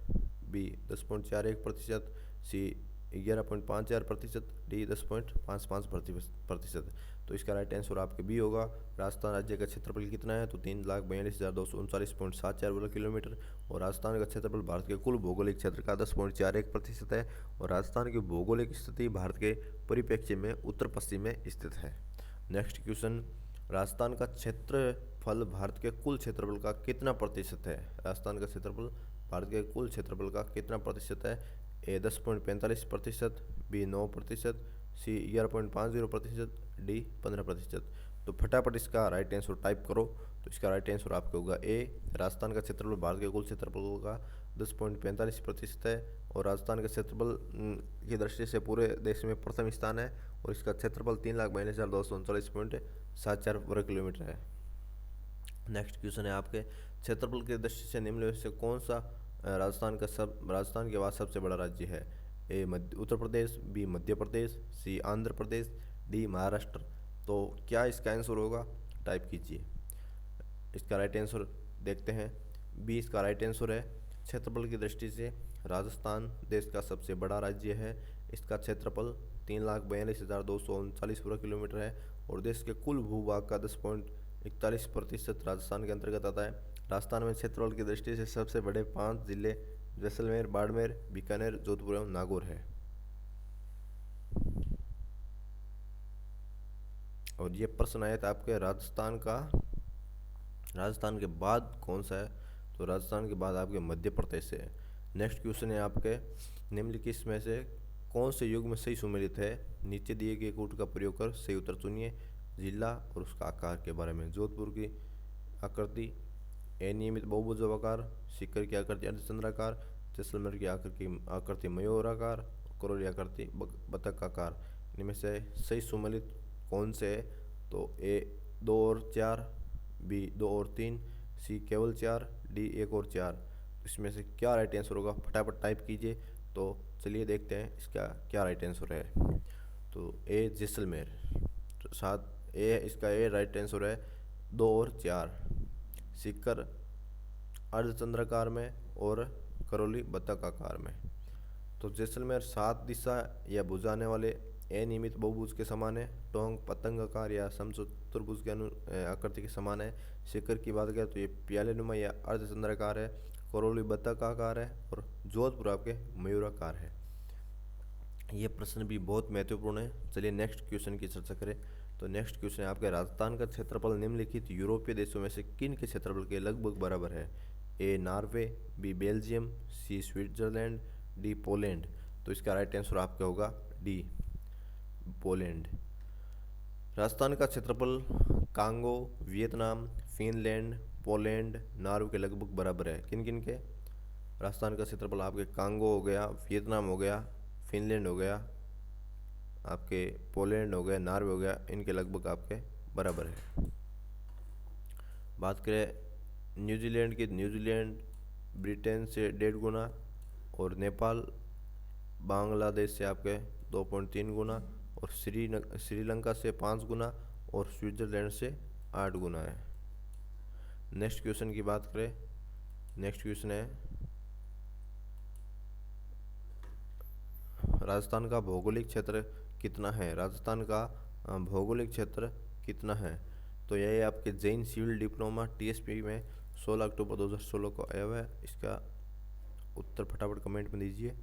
बी 10.41%, सी 11.54%, डी 10.55%। तो इसका राइट आंसर आपके बी होगा। राजस्थान राज्य का क्षेत्रफल कितना है तो 3,42,239.74 वर्ग किलोमीटर और राजस्थान का क्षेत्रफल भारत के कुल भौगोलिक क्षेत्र का 10.41% है और राजस्थान की भौगोलिक स्थिति भारत के परिप्रेक्ष्य में उत्तर पश्चिम में स्थित है। नेक्स्ट क्वेश्चन, राजस्थान का क्षेत्रफल भारत के कुल क्षेत्रफल का कितना प्रतिशत है। राजस्थान का क्षेत्रफल भारत के कुल क्षेत्रफल का कितना प्रतिशत है। ए 10.45%, बी 9%, सी 11.50%, डी 15%। तो फटाफट इसका राइट आंसर टाइप करो। तो इसका राइट आंसर आपका होगा ए, राजस्थान का क्षेत्रफल भारत के कुल क्षेत्रफल का 10.45% है और राजस्थान के क्षेत्रफल की दृष्टि से पूरे देश में प्रथम स्थान है और इसका क्षेत्रफल 3,42,239.74 वर्ग किलोमीटर है। नेक्स्ट क्वेश्चन है आपके, क्षेत्रफल की दृष्टि से निम्न में से कौन सा राजस्थान के बाद सबसे बड़ा राज्य है। ए उत्तर प्रदेश, बी मध्य प्रदेश, सी आंध्र प्रदेश, डी महाराष्ट्र। तो क्या इसका आंसर होगा, टाइप कीजिए। इसका राइट आंसर देखते हैं। बी इसका राइट आंसर है। क्षेत्रफल की दृष्टि से राजस्थान देश का सबसे बड़ा राज्य है। इसका क्षेत्रफल 3,42,239 वर्ग किलोमीटर है और देश के कुल भूभाग का 10.41% राजस्थान के अंतर्गत आता है। राजस्थान में क्षेत्रफल की दृष्टि से सबसे बड़े 5 जिले जैसलमेर, बाड़मेर, बीकानेर, जोधपुर एवं नागौर है। और ये प्रश्न आया था आपके राजस्थान के बाद कौन सा है, तो राजस्थान के बाद आपके मध्य प्रदेश है। नेक्स्ट क्वेश्चन है आपके, निम्नलिखित में से कौन से युग में सही सुमेलित है। नीचे दिए गए कूट का प्रयोग कर सही उत्तर चुनिए। जिला और उसका आकार के बारे में, जोधपुर की आकृति अनियमित बहुभुजाकार, सीकर की आकृति अर्धचंद्राकार, जैसलमेर की आकृति मयूराकार, करौली आकृति बतख आकार। इनमें से सही सुमेलित कौन से है, तो ए 2 और 4, बी 2 और 3, सी केवल 4, डी 1 और 4। इसमें से क्या राइट आंसर होगा, फटाफट टाइप कीजिए। तो चलिए देखते हैं इसका क्या राइट आंसर है। तो ए जैसलमेर, तो साथ ए इसका ए राइट आंसर है 2 और 4। सीकर अर्धचंद्राकार में और करौली बतख आकार में। तो जैसलमेर 7 दिशा या भुजाने वाले अनियमित बहुभुज के समान है। टोंक पतंगाकार या समचतुर्भुज के आकृति के समान है। सीकर की बात करें तो ये प्यालेनुमा या अर्धचंद्राकार है। करौली बतख आकार है और जोधपुर आपके मयूराकार है। ये प्रश्न भी बहुत महत्वपूर्ण है। चलिए नेक्स्ट क्वेश्चन की चर्चा करें। तो नेक्स्ट क्वेश्चन है आपके, राजस्थान का क्षेत्रफल निम्नलिखित यूरोपीय देशों में से किन के क्षेत्रफल के लगभग बराबर है। A Norway, B Belgium, C Switzerland, D Poland. तो इसका राइट आंसर आपका होगा डी पोलैंड। राजस्थान का क्षेत्रफल Congo, Vietnam, Finland, Poland, Norway के लगभग बराबर है। किन किन के, राजस्थान का क्षेत्रफल आपके कांगो हो गया, वियतनाम हो गया, फिनलैंड हो गया, आपके पोलैंड हो गया, नॉर्वे हो गया, इनके लगभग आपके बराबर है। बात करें न्यूजीलैंड की, न्यूजीलैंड ब्रिटेन से 1.5 गुना और नेपाल बांग्लादेश से आपके 2.3 गुना और श्रीलंका से 5 गुना और स्विट्जरलैंड से 8 गुना है। नेक्स्ट क्वेश्चन की बात करें। नेक्स्ट क्वेश्चन है राजस्थान का भौगोलिक क्षेत्र कितना है? राजस्थान का भौगोलिक क्षेत्र कितना है? तो यह आपके जैन सिविल डिप्लोमा टीएसपी में 16 अक्टूबर 2016 को आया हुआ है। इसका उत्तर फटाफट कमेंट में दीजिए।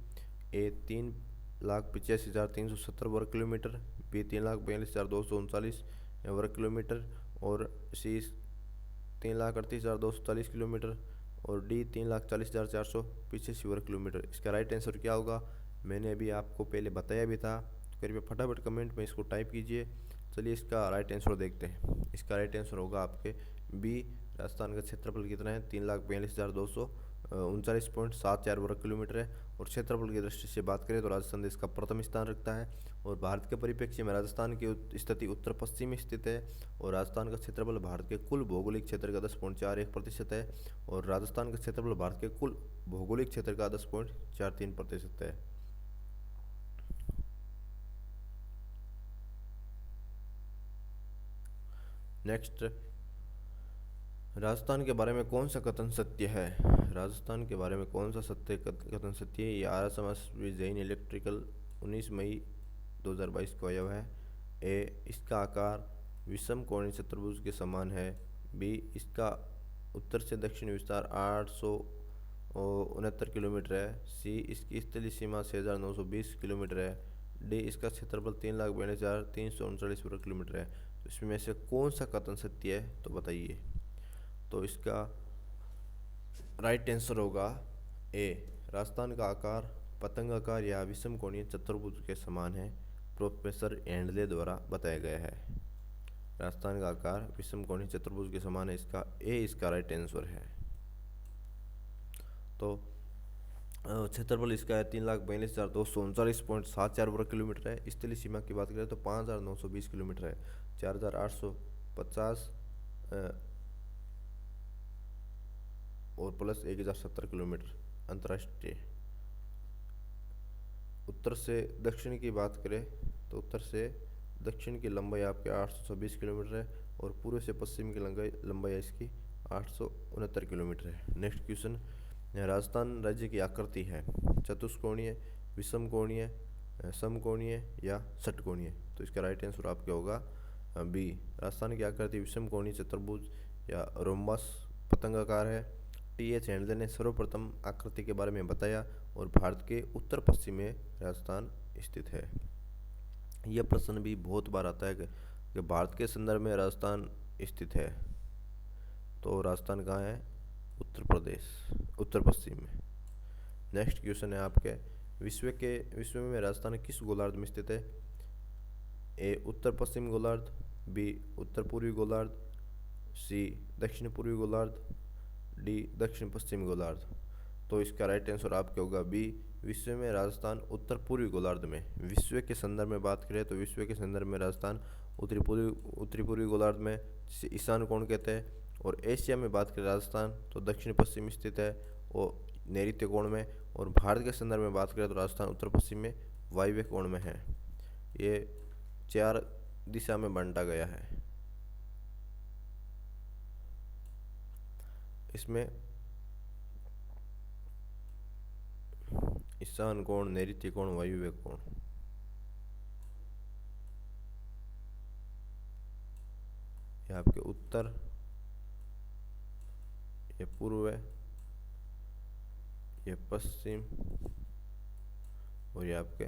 ए 3,85,370 वर्ग किलोमीटर, बी 3,42,239 वर्ग किलोमीटर और सी 3,38,240 किलोमीटर और डी 3,40,485 वर्ग किलोमीटर। इसका राइट आंसर क्या होगा? मैंने अभी आपको पहले बताया भी था, तो कृपया फटाफट कमेंट में इसको टाइप कीजिए। चलिए इसका राइट आंसर देखते हैं। इसका राइट आंसर होगा आपके बी। राजस्थान का क्षेत्रफल कितना है? 3,42,239.74 वर्ग किलोमीटर है। और क्षेत्रफल की दृष्टि से बात करें तो राजस्थान देश का प्रथम स्थान रखता है। और भारत के परिप्रेक्ष्य में राजस्थान की स्थिति उत्तर पश्चिम में स्थित है। और राजस्थान का क्षेत्रफल भारत के कुल भौगोलिक क्षेत्र का 10.41% है। और राजस्थान का क्षेत्रफल भारत के कुल भौगोलिक क्षेत्र का 10.43% है। नेक्स्ट, राजस्थान के बारे में कौन सा कथन सत्य है? राजस्थान के बारे में कौन सा कथन सत्य है? ये R S M S Jain electrical 19 मई 2022 को आया हुआ है। ए, इसका आकार विषम कोणीय चतुर्भुज के समान है। बी, इसका उत्तर से दक्षिण विस्तार 869 किलोमीटर है। सी, इसकी स्थलीय सीमा 6,920 किलोमीटर है। डी, इसका क्षेत्रफल 3,42,339 वर्ग किलोमीटर है। तो इसमें से कौन सा कथन सत्य है तो बताइए। तो इसका राइट आंसर होगा ए। राजस्थान का आकार पतंगाकार या विषम कोणीय चतुर्भुज के समान है। प्रोफेसर एंडले द्वारा बताया गया है। राजस्थान का आकार विषम कोणीय चतुर्भुज के समान है। इसका ए इसका राइट आंसर है। तो क्षेत्रफल इसका है 3,42,239.74 वर्ग किलोमीटर है। स्थलीय सीमा की बात करें तो 5,920 किलोमीटर है। 4,850 और प्लस 1,070 किलोमीटर अंतर्राष्ट्रीय। उत्तर से दक्षिण की बात करें तो उत्तर से दक्षिण की लंबाई आपके 826 किलोमीटर है। और पूर्व से पश्चिम की लंबाई इसकी 869 किलोमीटर है। नेक्स्ट क्वेश्चन, राजस्थान राज्य की आकृति है चतुष्कोणीय, विषम कोणीय, समकोणीय या षटकोणीय? तो इसका राइट आंसर आपका होगा बी। राजस्थान की आकृति विषम कोणीय चतुर्भुज या रोम्बस पतंगाकार है। टी.एच. हैंडले ने सर्वप्रथम आकृति के बारे में बताया और भारत के उत्तर पश्चिम में राजस्थान स्थित है। यह प्रश्न भी बहुत बार आता है कि भारत के संदर्भ में राजस्थान स्थित है। तो राजस्थान कहाँ है? उत्तर प्रदेश, उत्तर पश्चिम में। नेक्स्ट क्वेश्चन है आपके, विश्व में राजस्थान किस गोलार्ध में स्थित है? ए, उत्तर पश्चिम गोलार्ध, बी, उत्तर पूर्वी गोलार्ध, सी, दक्षिण पूर्वी गोलार्ध, डी, दक्षिण पश्चिमी गोलार्ध। तो इसका राइट आंसर आपका होगा बी। विश्व में राजस्थान उत्तर पूर्वी गोलार्ध में। विश्व के संदर्भ में बात करें तो विश्व के संदर्भ में राजस्थान उत्तरी पूर्वी गोलार्ध में, जिसे ईशान कोण कहते हैं। और एशिया में बात करें राजस्थान तो दक्षिण पश्चिम स्थित है और नैऋत्य कोण में। और भारत के संदर्भ में बात करें तो राजस्थान उत्तर पश्चिम में वायव्य कोण में है। ये 4 दिशा में बांटा गया है। इसमें ईशान कोण, नैऋत्य कोण, वायव्य कोण। ये आपके उत्तर, ये पूर्व, ये पश्चिम और ये आपके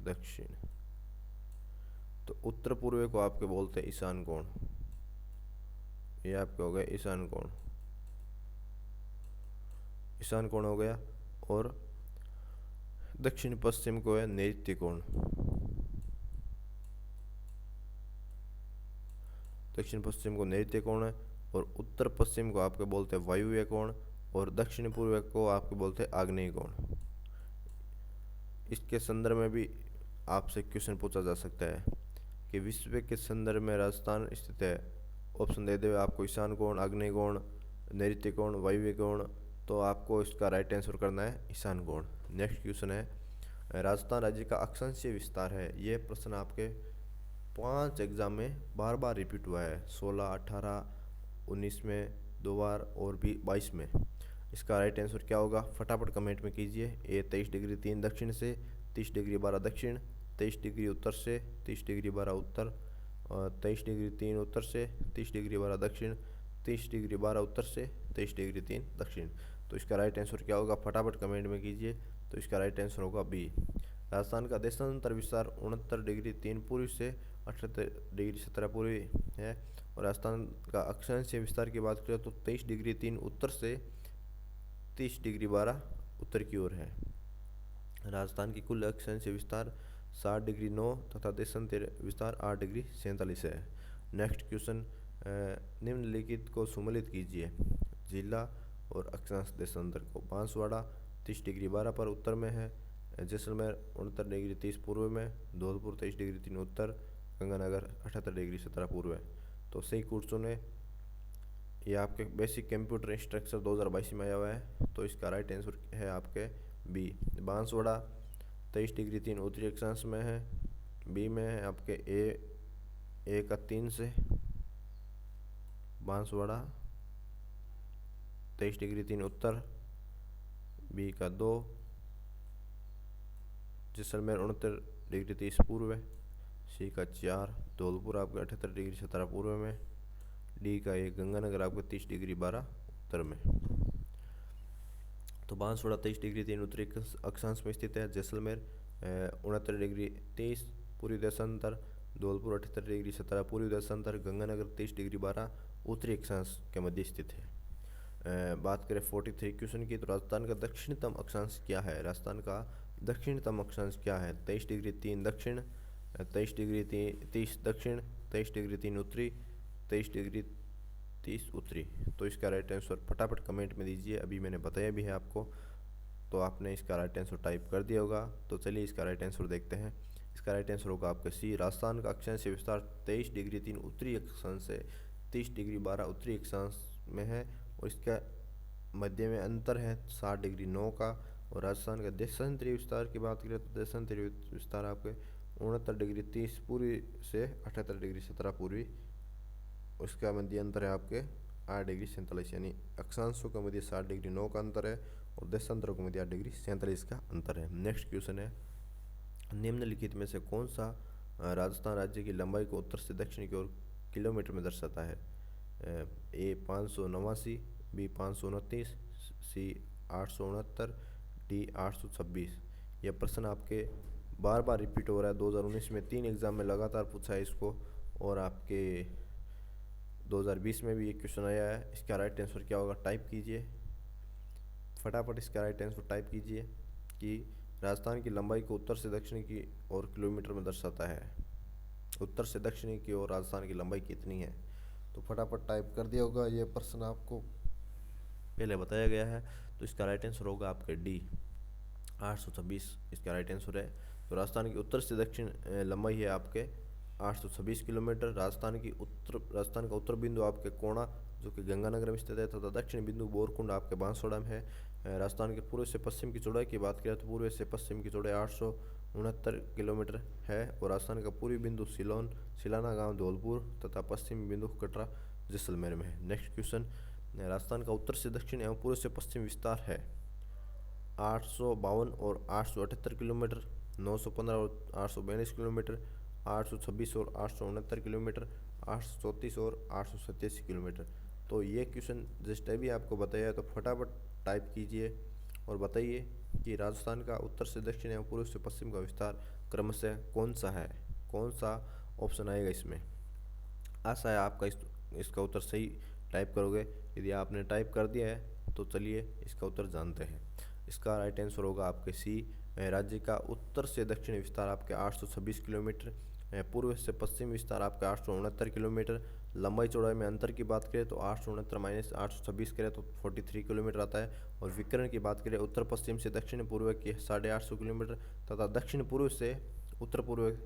दक्षिण। तो उत्तर पूर्व को आपके बोलते हैं ईशान कोण। ये आपके हो गए ईशान कोण, ईशान कोण हो गया। और दक्षिण पश्चिम को है नैऋत्य कोण। दक्षिण पश्चिम को नैऋत्य कोण है। और उत्तर पश्चिम को आपके बोलते हैं वायव्य कोण। और दक्षिण पूर्व को आपके बोलते हैं आग्नेय कोण। इसके संदर्भ में भी आपसे क्वेश्चन पूछा जा सकता है कि विश्व के संदर्भ में राजस्थान स्थित है। ऑप्शन दे दे आपको ईशान कोण, आग्नेय कोण, नैऋत्य कोण, वायव्य कोण। तो आपको इसका राइट आंसर करना है ईशान कोण। नेक्स्ट क्वेश्चन है, राजस्थान राज्य का अक्षांशीय विस्तार है। ये प्रश्न आपके 5 एग्जाम में बार बार रिपीट हुआ है। 16, 18, 19 में 2 बार और भी 22 में। इसका राइट आंसर क्या होगा? फटाफट कमेंट में कीजिए। ए 23 डिग्री 3 दक्षिण से, 30 डिग्री 12 दक्षिण, 23 डिग्री उत्तर से 30 डिग्री 12 उत्तर, और 23 डिग्री 3 उत्तर से 30 डिग्री 12 दक्षिण, 30 डिग्री 12 उत्तर से 23 डिग्री 3 दक्षिण। तो इसका राइट आंसर क्या होगा, फटाफट कमेंट में कीजिए। तो इसका राइट आंसर होगा बी। राजस्थान का देशांतर विस्तार 69 डिग्री 3 पूर्व से 78 डिग्री 17 पूर्वी है। और राजस्थान का अक्षांशीय विस्तार की बात करें तो 23 डिग्री 3 उत्तर से 30 डिग्री 12 उत्तर की ओर है। राजस्थान की कुल अक्षांशीय विस्तार 60 डिग्री 9 तथा देशांतर विस्तार 8 डिग्री 47 है। नेक्स्ट क्वेश्चन, निम्नलिखित को सुमेलित कीजिए। जिला और अक्षांश देशांतर को। बांसवाड़ा 30 डिग्री 12 पर उत्तर में है, जैसलमेर 69 डिग्री 30 पूर्व में, धौलपुर 23 डिग्री 3 उत्तर, गंगानगर 78 डिग्री 17 पूर्व है। तो सही क्वेश्चन है, ये आपके बेसिक कंप्यूटर इंस्ट्रक्चर 2022 में आया हुआ है। तो इसका राइट आंसर है आपके बी। बांसवाड़ा 23 डिग्री 3 उत्तरी अक्षांश में है, बी में है आपके ए का 3 से, बांसवाड़ा 23 डिग्री 3 उत्तर, बी का 2, जैसलमेर 69 डिग्री 30 पूर्व, सी का 4, धौलपुर आपका 78 डिग्री 17 पूर्व में, डी का 1, गंगानगर आपका 30 डिग्री 12 उत्तर में। तो बांसवाड़ा 23 डिग्री 3 उत्तरी अक्षांश में स्थित है, जैसलमेर 69 डिग्री 30 पूर्वी देशांतर, धौलपुर 78 डिग्री 17 पूर्वी देशांतर, गंगानगर 23 डिग्री 12 उत्तरी अक्षांश के मध्य स्थित है। बात करें 43 क्वेश्चन की, तो राजस्थान का दक्षिणतम अक्षांश क्या है। राजस्थान का दक्षिणतम अक्षांश क्या है। 23 डिग्री 3 दक्षिण, 23 डिग्री 30 दक्षिण, 23 डिग्री 3 उत्तरी, 23 डिग्री 30 उत्तरी। तो इसका राइट आंसर फटाफट कमेंट में दीजिए। अभी मैंने बताया भी है आपको, तो आपने इसका राइट आंसर टाइप कर दिया होगा। तो चलिए इसका राइट आंसर देखते हैं। इसका राइट आंसर होगा आपका सी। राजस्थान का अक्षांशीय विस्तार 23 डिग्री 3 उत्तरी अक्षांश से 30 डिग्री 12 उत्तरी अक्षांश में है, और इसका मध्य में अंतर है 60 डिग्री 9 का। और राजस्थान का देशांतरीय विस्तार की बात करें तो देशांतरीय विस्तार आपके 69 डिग्री 30 पूर्वी से 78 डिग्री 17 पूर्वी, उसका मध्य अंतर है आपके 8 डिग्री 47, यानी अक्षांशों के मध्य 60 डिग्री 9 का अंतर है और देशांतरों के मध्य 8 डिग्री 47 का अंतर है। नेक्स्ट क्वेश्चन है, निम्नलिखित में से कौन सा राजस्थान राज्य की लंबाई को उत्तर से दक्षिण की ओर किलोमीटर में दर्शाता है। ए 589, बी 529, सी 869, डी 826। यह प्रश्न आपके बार बार रिपीट हो रहा है। 2019 में 3 एग्जाम में लगातार पूछा है इसको, और आपके 2020 में भी ये क्वेश्चन आया है। इसका राइट आंसर क्या होगा, टाइप कीजिए फटाफट। इसका राइट आंसर टाइप कीजिए कि राजस्थान की लंबाई को उत्तर से दक्षिण की ओर किलोमीटर में दर्शाता है। उत्तर से दक्षिण की ओर राजस्थान की लंबाई कितनी है, तो फटाफट टाइप कर दिया होगा। ये प्रश्न आपको पहले बताया गया है। तो इसका राइट आंसर होगा आपके डी 826, इसका राइट आंसर है। तो राजस्थान की उत्तर से दक्षिण लंबाई है आपके 826 किलोमीटर। राजस्थान का उत्तर बिंदु आपके कोणा जो कि गंगानगर में स्थित है, तथा दक्षिण बिंदु बोरकुंड आपके बांसवाड़ा में है। राजस्थान के पूर्व से पश्चिम की चौड़ाई की बात करें तो पूर्व से पश्चिम की चौड़ाई 869 किलोमीटर है, और राजस्थान का पूर्वी बिंदु सिलाना गांव धौलपुर तथा पश्चिमी बिंदु कटरा जैसलमेर में है। नेक्स्ट क्वेश्चन, राजस्थान का उत्तर से दक्षिण एवं पूर्व से पश्चिम विस्तार है 852 और 878 किलोमीटर, 915 और 842 किलोमीटर, 826 और 869 किलोमीटर, 834 और 887 किलोमीटर। तो ये क्वेश्चन जस्ट अभी आपको बताया है, तो फटाफट टाइप कीजिए और बताइए कि राजस्थान का उत्तर से दक्षिण एवं पूर्व से पश्चिम का विस्तार क्रमशः कौन सा है, कौन सा ऑप्शन आएगा इसमें। आशा है आपका इसका उत्तर सही टाइप करोगे। यदि आपने टाइप कर दिया है तो चलिए इसका उत्तर जानते हैं। इसका राइट आंसर होगा आपके सी। राज्य का उत्तर से दक्षिण विस्तार आपके 826 किलोमीटर, पूर्व से पश्चिम विस्तार आपका 869 किलोमीटर। लंबाई चौड़ाई में अंतर की बात करें तो 869 माइनस 826 करें तो 43 किलोमीटर आता है। और विकर्ण की बात करें उत्तर पश्चिम से दक्षिण पूर्व की 850 किलोमीटर तथा दक्षिण पूर्व से उत्तर पूर्व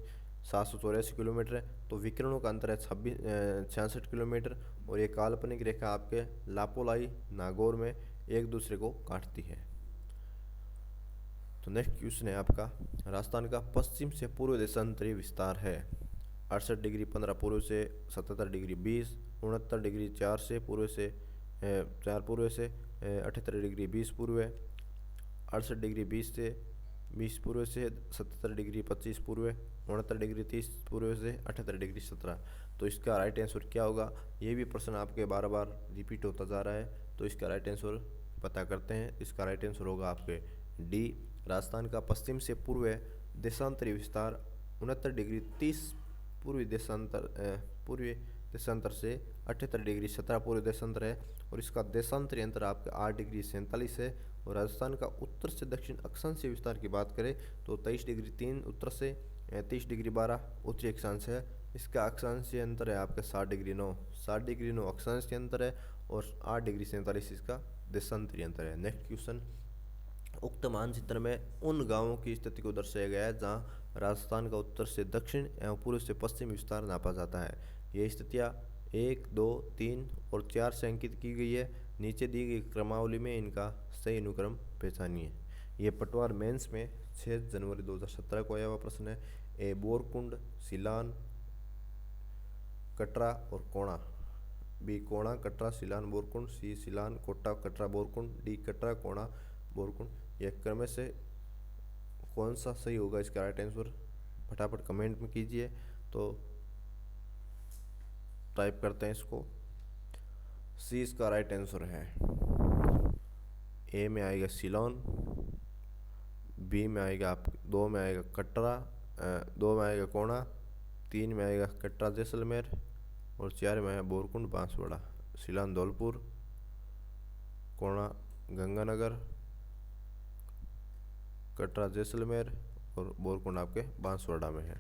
784 किलोमीटर है। तो विकर्णों का अंतर है 66 किलोमीटर, और ये काल्पनिक रेखा आपके लापोलाई नागौर में एक दूसरे को काटती है। तो नेक्स्ट क्वेश्चन है आपका, राजस्थान का पश्चिम से पूर्व देशांतरीय विस्तार है 68 डिग्री 15 पूर्व से 77 डिग्री 20, 69 डिग्री 4 से पूर्व से 4 पूर्व से 78 डिग्री 20 पूर्व, 68 डिग्री 20 से 20 पूर्व से 77 डिग्री 25 पूर्व, 69 डिग्री 30 पूर्व से 78 डिग्री 17। तो इसका राइट आंसर क्या होगा? ये भी प्रश्न आपके बार बार रिपीट होता जा रहा है, तो इसका राइट आंसर पता करते हैं। इसका राइट आंसर होगा आपके डी, राजस्थान का पश्चिम से पूर्व देशांतरी विस्तार 69 डिग्री 30 पूर्वी देशांतर से 78 डिग्री 17 पूर्व देशांतर है, और इसका देशांतरी अंतर आपका 8 डिग्री 47 है। और राजस्थान का उत्तर से दक्षिण अक्षांशीय विस्तार की बात करें तो 23 डिग्री 3 उत्तर से 30 डिग्री 12 उत्तरी अक्षांश है। इसका अक्षांशीय अंतर है आपका 60 डिग्री 9 अक्षांशीय अंतर है, और 8 डिग्री 47 इसका देशांतरी अंतर है। नेक्स्ट क्वेश्चन, उक्त मानचित्र में उन गांवों की स्थिति को दर्शाया गया है जहां राजस्थान का उत्तर से दक्षिण एवं पूर्व से पश्चिम विस्तार नापा जाता है। ये स्थितियां 1, 2, 3 और 4 से अंकित की गई है। नीचे दी गई क्रमावली में इनका सही अनुक्रम पहचानिए। ये पटवार मेंस में 6 जनवरी 2017 को आया हुआ प्रश्न है। ए बोरकुंड, सिलान, कटरा और कोणा। बी कोणा, कटरा, सिलान, बोरकुंड। सी सिलान, कोटा, कटरा, बोरकुंड। डी कटरा, कोणा, बोरकुंड। यह क्रम से कौन सा सही होगा? इसका राइट आंसर फटाफट कमेंट में कीजिए। तो टाइप करते हैं इसको। सी इसका राइट आंसर है। ए में आएगा सिलोन, बी में आएगा आप 2 में आएगा कटरा, 2 में आएगा कोणा, 3 में आएगा कटरा जैसलमेर, और 4 में आएगा बोरकुंड बांसवाड़ा। सिलान धौलपुर, कोणा गंगानगर, कटरा जैसलमेर और बोरकुंड आपके बांसवाड़ा में है।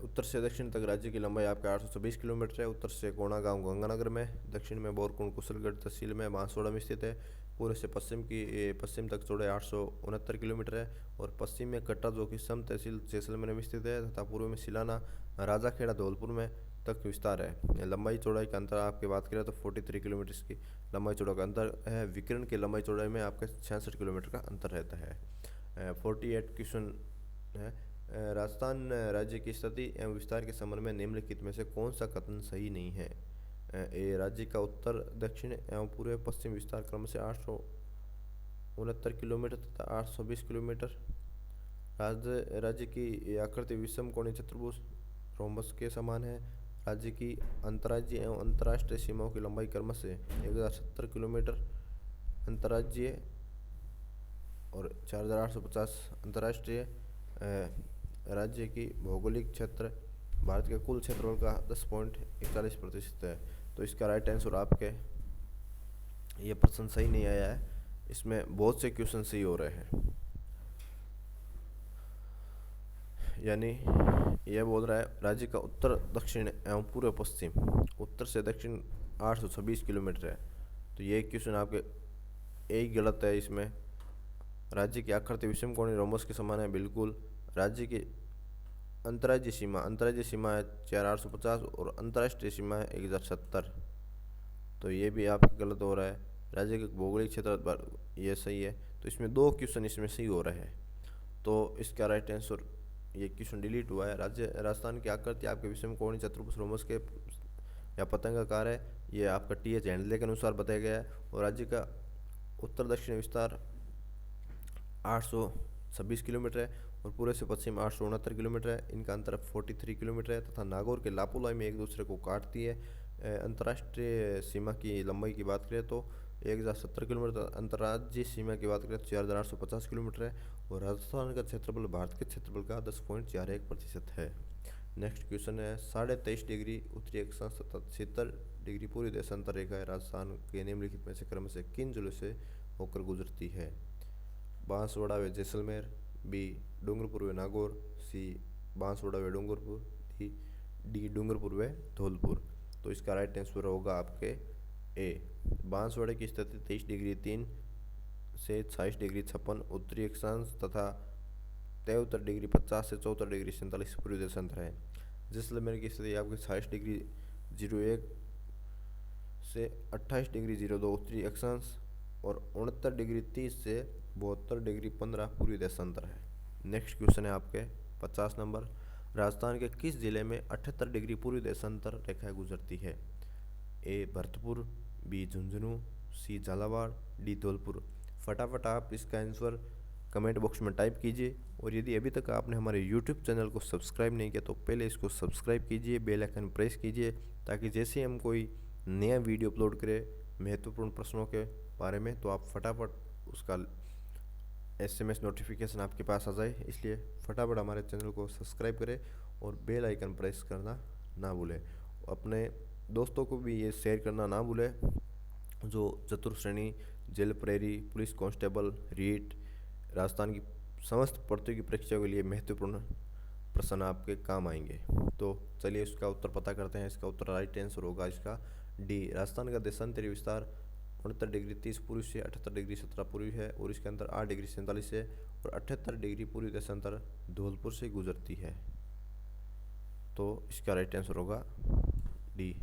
उत्तर से दक्षिण तक राज्य की लंबाई आपका 826 किलोमीटर है। उत्तर से कोणा गांव गंगानगर में, दक्षिण में बोरकुंड कुशलगढ़ तहसील में बांसवाड़ा में स्थित है। पूर्व से पश्चिम तक चौड़ाई 869 किलोमीटर है, और पश्चिम में कटरा जो कि सम तहसील जैसलमेर में स्थित है, तथा पूर्व में सिलाना राजाखेड़ा धौलपुर में तक विस्तार है। लंबाई चौड़ाई का अंतर आपकी बात करें तो 43 किलोमीटर की लंबाई चौड़ाई का अंतर है। विकिरण की लंबाई चौड़ाई में आपका 66 किलोमीटर का अंतर रहता है। 48 क्वेश्चन है। राजस्थान राज्य की स्थिति एवं विस्तार के संबंध में निम्नलिखित में से कौन सा कथन सही नहीं है? ए राज्य का उत्तर दक्षिण एवं पूर्व पश्चिम विस्तार क्रम से 869 किलोमीटर तथा 820 किलोमीटर। राज्य की आकृति विषम कोणीय चतुर्भुज रोम्बस के समान है। राज्य की अंतर्राज्यीय एवं अंतर्राष्ट्रीय सीमाओं की लंबाई क्रमशः 1070 किलोमीटर अंतर्राज्यीय और 4850 अंतर्राष्ट्रीय। राज्य की भौगोलिक क्षेत्र भारत के कुल क्षेत्रफल का 10.41% है। तो इसका राइट आंसर आपके ये प्रश्न सही नहीं आया है, इसमें बहुत से क्वेश्चन सही हो रहे हैं। यानी यह बोल रहा है राज्य का उत्तर दक्षिण एवं पूर्व पश्चिम, उत्तर से दक्षिण 826 किलोमीटर है। तो ये क्वेश्चन आपके एक गलत है। इसमें राज्य की आकृति विषम कोणीय रोम्बस के समान है, बिल्कुल। राज्य की अंतर्राज्यीय सीमा है 4850 और अंतर्राष्ट्रीय सीमा है 1070। तो ये भी आपका गलत हो रहा है। राज्य के भौगोलिक क्षेत्र ये सही है। तो इसमें 2 क्वेश्चन इसमें सही हो रहे हैं। तो इसका राइट आंसर ये क्वेश्चन डिलीट हुआ है। राजस्थान की आकृति आपके विषम कोणीय चतुर्भुज रोम्बस के या पतंगाकार है, ये आपका TH हैंडले के अनुसार बताया गया है। और राज्य का उत्तर दक्षिण विस्तार 826 किलोमीटर है, और पूर्व से पश्चिम 869 किलोमीटर है। इनका अंतर 43 किलोमीटर है, तथा नागौर के लापोलाई में एक दूसरे को काटती है। अंतर्राष्ट्रीय सीमा की लंबाई की बात करें तो 1070 किलोमीटर, अंतर्राज्यीय सीमा की बात करें तो 4850 किलोमीटर है, और राजस्थान का क्षेत्रफल भारत के क्षेत्रफल का 10.41% है। नेक्स्ट क्वेश्चन है 23.5 डिग्री उत्तरी अक्षांश तथा 70 डिग्री पूर्वी देशांतर रेखा है राजस्थान के निम्नलिखित में से क्रम से किन जिलों से होकर गुजरती है? बांसवाड़ा व जैसलमेर, बी डूंगरपुर व नागौर, सी बांसवाड़ा व डूंगरपुर, डी डूंगरपुर व धौलपुर। तो इसका राइट आंसर होगा आपके ए। बांसवाड़े की स्थिति 23 डिग्री 3 से 26 डिग्री 56 उत्तरी अक्षांश तथा 73 डिग्री 50 से 74 डिग्री 47 पूर्वी देशांतर है। जैसलमेर की स्थिति आपकी 26 डिग्री 01 से 28 डिग्री 02 उत्तरी अक्षांश और 69 डिग्री 30 से 72 डिग्री 15 पूर्वी देशांतर है। नेक्स्ट क्वेश्चन है आपके 50 नंबर, राजस्थान के किस जिले में 78 डिग्री पूर्वी देशांतर रेखा गुजरती है? ए भरतपुर, बी झुंझुनू, सी झालावाड़, डी धौलपुर। फटाफट आप इसका आंसर कमेंट बॉक्स में टाइप कीजिए। और यदि अभी तक आपने हमारे यूट्यूब चैनल को सब्सक्राइब नहीं किया तो पहले इसको सब्सक्राइब कीजिए, बेल आइकन प्रेस कीजिए, ताकि जैसे हम कोई नया वीडियो अपलोड करें महत्वपूर्ण प्रश्नों के बारे में तो आप फटाफट उसका SMS नोटिफिकेशन आपके पास आ जाए। इसलिए फटाफट हमारे चैनल को सब्सक्राइब करें और बेल आइकन प्रेस करना ना भूलें। अपने दोस्तों को भी ये शेयर करना ना भूलें जो चतुर्थ श्रेणी, जेल प्रहरी, पुलिस कांस्टेबल, रीट, राजस्थान की समस्त प्रतियोगी परीक्षाओं के लिए महत्वपूर्ण प्रश्न आपके काम आएंगे। तो चलिए इसका उत्तर पता करते हैं। इसका उत्तर राइट आंसर होगा इसका डी। राजस्थान का देशांतरी विस्तार 69 डिग्री 30 पूर्व से 78 डिग्री 17 पूर्व है और इसके अंदर 8 डिग्री 47 है और 78 डिग्री पूर्व देशांतर धौलपुर से गुजरती है। तो इसका राइट आंसर होगा डी।